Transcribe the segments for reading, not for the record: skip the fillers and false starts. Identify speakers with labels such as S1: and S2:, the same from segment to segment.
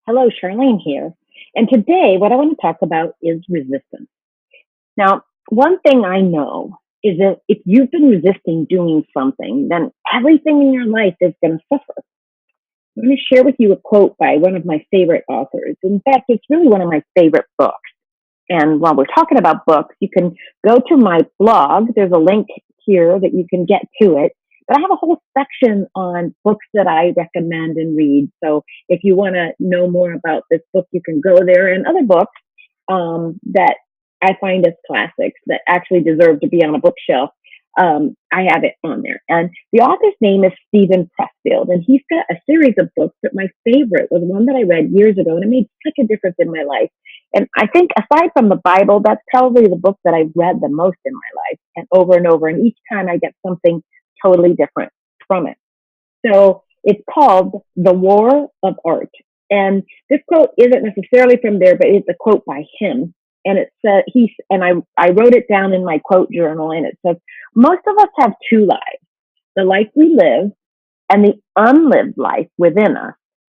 S1: Hello, Charlene here. And today, what I want to talk about is resistance. Now, one thing I know is that if you've been resisting doing something, then everything in your life is going to suffer. I'm going to share with you a quote by one of my favorite authors. In fact, it's really one of my favorite books. And while we're talking about books, you can go to my blog. There's a link here that you can get to it. But I have a whole section on books that I recommend and read. So if you want to know more about this book, you can go there, and other books that I find as classics that actually deserve to be on a bookshelf. I have it on there. And the author's name is Stephen Pressfield, and he's got a series of books, but my favorite was one that I read years ago, and it made such a difference in my life. And I think aside from the Bible, that's probably the book that I've read the most in my life, and over. And each time I get something totally different from it. So it's called The War of Art. And this quote isn't necessarily from there, but it's a quote by him. And it said, I wrote it down in my quote journal, and it says, most of us have two lives, the life we live and the unlived life within us.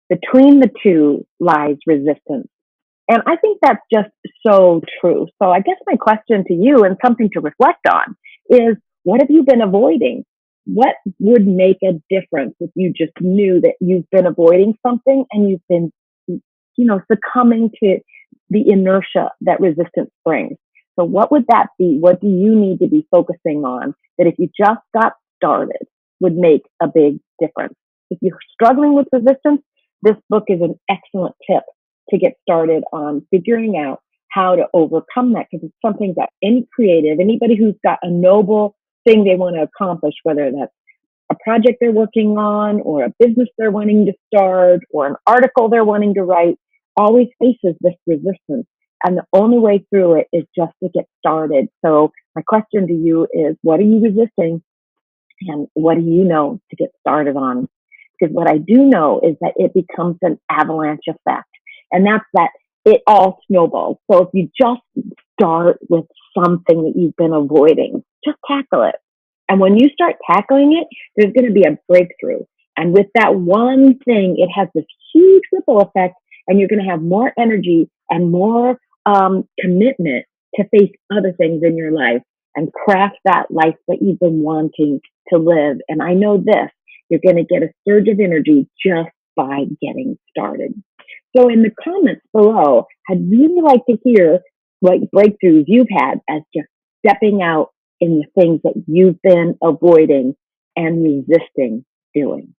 S1: Between the two lies resistance. And I think that's just so true. So I guess my question to you, and something to reflect on, is what have you been avoiding? What would make a difference if you just knew that you've been avoiding something and you've been, succumbing to the inertia that resistance brings? So what would that be? What do you need to be focusing on that if you just got started would make a big difference? If you're struggling with resistance, this book is an excellent tip to get started on figuring out how to overcome that, because it's something that any creative, anybody who's got a noble thing they want to accomplish, whether that's a project they're working on or a business they're wanting to start or an article they're wanting to write, always faces this resistance. And the only way through it is just to get started. So my question to you is, what are you resisting? And what do you know to get started on? Because what I do know is that it becomes an avalanche effect. And that's that it all snowballs. So if you just start with something that you've been avoiding, just tackle it. And when you start tackling it, there's going to be a breakthrough. And with that one thing, it has this huge ripple effect, and you're going to have more energy and more commitment to face other things in your life and craft that life that you've been wanting to live. And I know this, you're going to get a surge of energy just by getting started. So in the comments below, I'd really like to hear what breakthroughs you've had as just stepping out in the things that you've been avoiding and resisting doing.